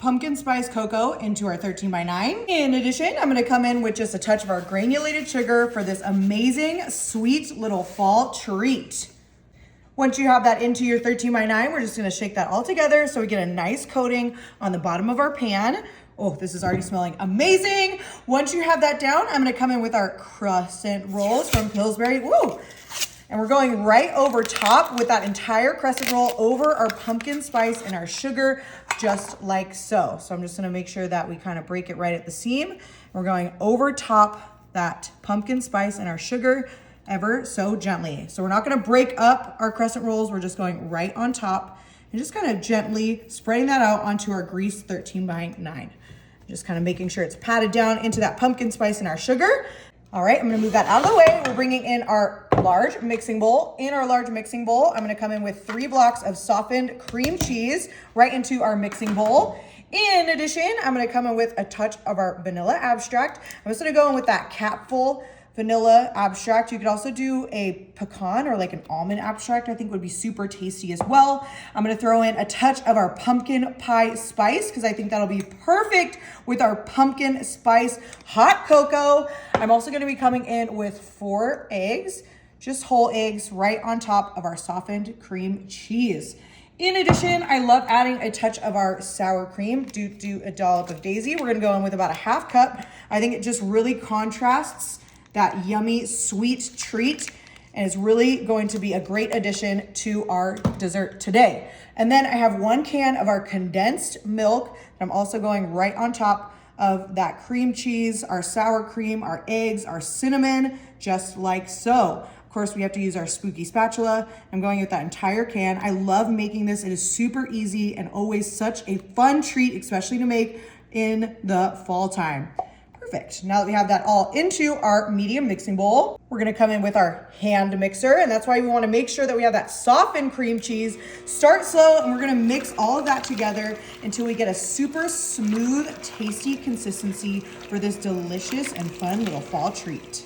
pumpkin spice cocoa into our 13 by 9. In addition, I'm gonna come in with just a touch of our granulated sugar for this amazing, sweet little fall treat. Once you have that into your 13 by 9, we're just gonna shake that all together so we get a nice coating on the bottom of our pan. Oh, this is already smelling amazing. Once you have that down, I'm gonna come in with our crescent rolls from Pillsbury. Woo! And we're going right over top with that entire crescent roll over our pumpkin spice and our sugar, just like so. So I'm just gonna make sure that we kind of break it right at the seam. We're going over top that pumpkin spice and our sugar ever so gently. So we're not gonna break up our crescent rolls. We're just going right on top and just kind of gently spreading that out onto our greased 13 by 9. Just kind of making sure it's patted down into that pumpkin spice and our sugar. All right, I'm gonna move that out of the way. We're bringing in our large mixing bowl. In our large mixing bowl, I'm gonna come in with 3 blocks of softened cream cheese right into our mixing bowl. In addition, I'm gonna come in with a touch of our vanilla abstract. I'm just gonna go in with that capful vanilla abstract. You could also do a pecan or like an almond abstract, I think would be super tasty as well. I'm gonna throw in a touch of our pumpkin pie spice because I think that'll be perfect with our pumpkin spice hot cocoa. I'm also gonna be coming in with 4 eggs, just whole eggs right on top of our softened cream cheese. In addition, I love adding a touch of our sour cream. Do a dollop of Daisy. We're gonna go in with about a ½ cup. I think it just really contrasts that yummy sweet treat, and it's really going to be a great addition to our dessert today. And then I have 1 can of our condensed milk. I'm also going right on top of that cream cheese, our sour cream, our eggs, our cinnamon, just like so. Of course, we have to use our spooky spatula. I'm going with that entire can. I love making this. It is super easy and always such a fun treat, especially to make in the fall time. Perfect. Now that we have that all into our medium mixing bowl, we're gonna come in with our hand mixer, and that's why we wanna make sure that we have that softened cream cheese. Start slow, and we're gonna mix all of that together until we get a super smooth, tasty consistency for this delicious and fun little fall treat.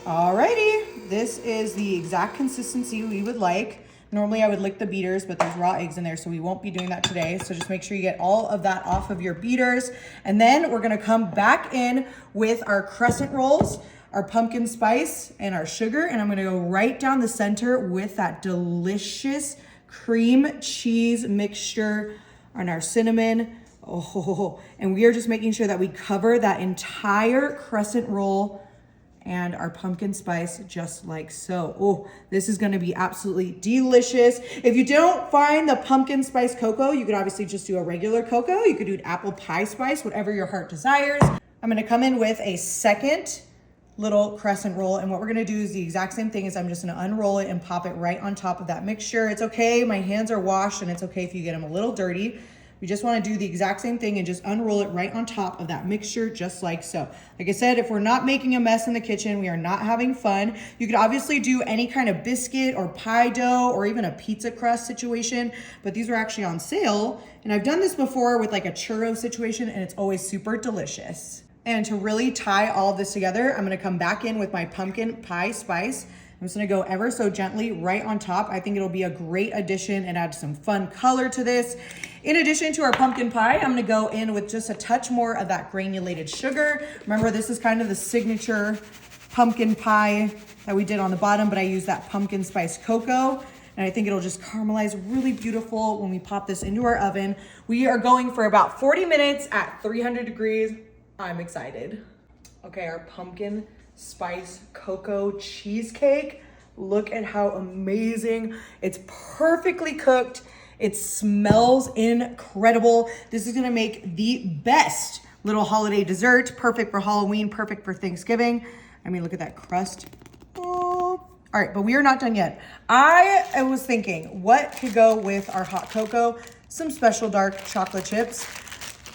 Alrighty, this is the exact consistency we would like. Normally I would lick the beaters, but there's raw eggs in there, so we won't be doing that today. So just make sure you get all of that off of your beaters. And then we're gonna come back in with our crescent rolls, our pumpkin spice, and our sugar. And I'm gonna go right down the center with that delicious cream cheese mixture and our cinnamon. Oh, and we are just making sure that we cover that entire crescent roll and our pumpkin spice just like so. Oh, this is gonna be absolutely delicious. If you don't find the pumpkin spice cocoa, you could obviously just do a regular cocoa. You could do an apple pie spice, whatever your heart desires. I'm gonna come in with a second little crescent roll, and what we're gonna do is the exact same thing. Is I'm just gonna unroll it and pop it right on top of that mixture. It's okay, my hands are washed, and it's okay if you get them a little dirty. We just wanna do the exact same thing and just unroll it right on top of that mixture, just like so. Like I said, if we're not making a mess in the kitchen, we are not having fun. You could obviously do any kind of biscuit or pie dough or even a pizza crust situation, but these are actually on sale. And I've done this before with like a churro situation, and it's always super delicious. And to really tie all of this together, I'm gonna come back in with my pumpkin pie spice. I'm just gonna go ever so gently right on top. I think it'll be a great addition and add some fun color to this. In addition to our pumpkin pie, I'm gonna go in with just a touch more of that granulated sugar. Remember, this is kind of the signature pumpkin pie that we did on the bottom, but I use that pumpkin spice cocoa. And I think it'll just caramelize really beautiful when we pop this into our oven. We are going for about 40 minutes at 300 degrees. I'm excited. Okay, our pumpkin spice cocoa cheesecake. Look at how amazing. It's perfectly cooked. It smells incredible. This is gonna make the best little holiday dessert. Perfect for Halloween, perfect for Thanksgiving. I mean, look at that crust. Oh. All right, but we are not done yet. I was thinking, what could go with our hot cocoa? Some special dark chocolate chips.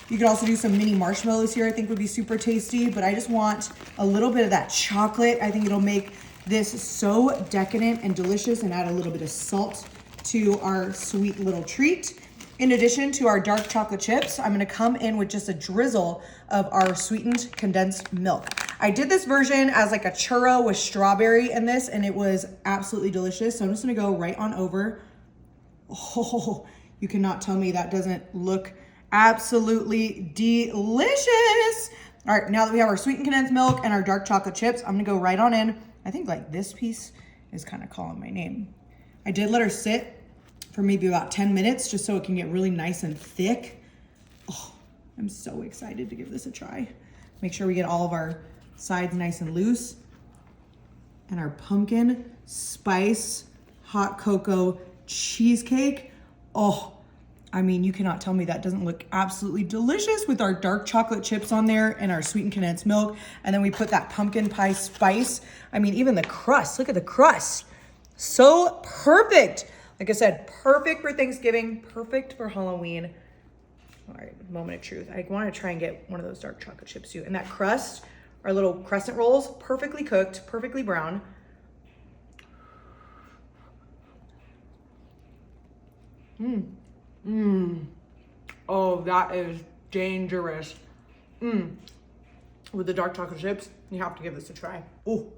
You could also do some mini marshmallows here, I think would be super tasty, but I just want a little bit of that chocolate. I think it'll make this so decadent and delicious and add a little bit of salt to our sweet little treat. In addition to our dark chocolate chips, I'm gonna come in with just a drizzle of our sweetened condensed milk. I did this version as like a churro with strawberry in this, and it was absolutely delicious. So I'm just gonna go right on over. Oh, you cannot tell me that doesn't look Absolutely delicious. All right, now that we have our sweetened condensed milk and our dark chocolate chips, I'm gonna go right on in. I think like this piece is kind of calling my name. I did let her sit for maybe about 10 minutes just so it can get really nice and thick. Oh, I'm so excited to give this a try. Make sure we get all of our sides nice and loose. And our pumpkin spice hot cocoa cheesecake. Oh, I mean, you cannot tell me that doesn't look absolutely delicious with our dark chocolate chips on there and our sweetened condensed milk. And then we put that pumpkin pie spice. I mean, even the crust, look at the crust. So perfect. Like I said, perfect for Thanksgiving, perfect for Halloween. All right, moment of truth. I want to try and get one of those dark chocolate chips too. And that crust, our little crescent rolls, perfectly cooked, perfectly brown. Oh, that is dangerous. With the dark chocolate chips, you have to give this a try. Oh.